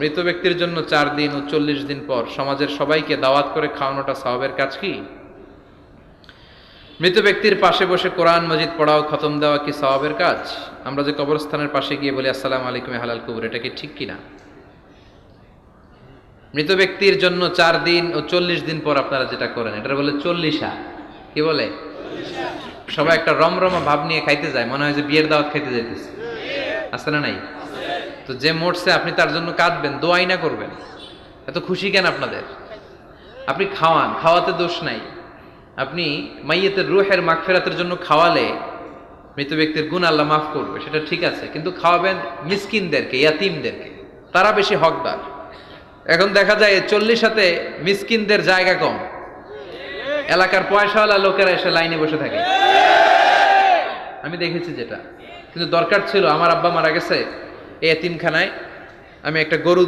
মৃত ব্যক্তির জন্য 4 দিন ও 40 দিন পর সমাজের সবাইকে দাওয়াত করে খাওয়ানোটা সওয়াবের কাজ কি? মৃত ব্যক্তির পাশে বসে কোরআন মাজিদ পড়াও খতম দেওয়া কি সওয়াবের কাজ? আমরা যে কবরস্থানের পাশে গিয়ে বলি আসসালামু আলাইকুম হালাল কবর, এটা কি ঠিক কিনা? মৃত ব্যক্তির জন্য 4 দিন ও 40 দিন পর আপনারা যেটা করেন এটা বলে 40 কি বলে? সবাই একটা রমরমা ভাব নিয়ে খাইতে যায়, মনে হয় যে বিয়ের দাওয়াত খাইতে যাইতেছে। আছে না নাই? তো যে মরছে আপনি তার জন্য কাঁদবেন, দোয়াই না করবেন, এত খুশি কেন আপনাদের? আপনি খাওয়ান, খাওয়াতে দোষ নাই। আপনি মাইয়েতের রুহের মাগফিরাতের জন্য খাওয়ালে মৃত ব্যক্তির গুণ আল্লাহ মাফ করবে, সেটা ঠিক আছে, কিন্তু খাওয়াবেন মিসকিনদেরকে, ইয়াতিমদেরকে, তারা বেশি হকদার। এখন দেখা যায় 40 মিসকিনদের জায়গা কম, এলাকার পয়সাওয়ালা লোকেরা এসে লাইনে বসে থাকে, আমি দেখেছি যেটা। কিন্তু দরকার ছিল, আমার আব্বা মারা গেছে, এই এতিমখানায় আমি একটা গরু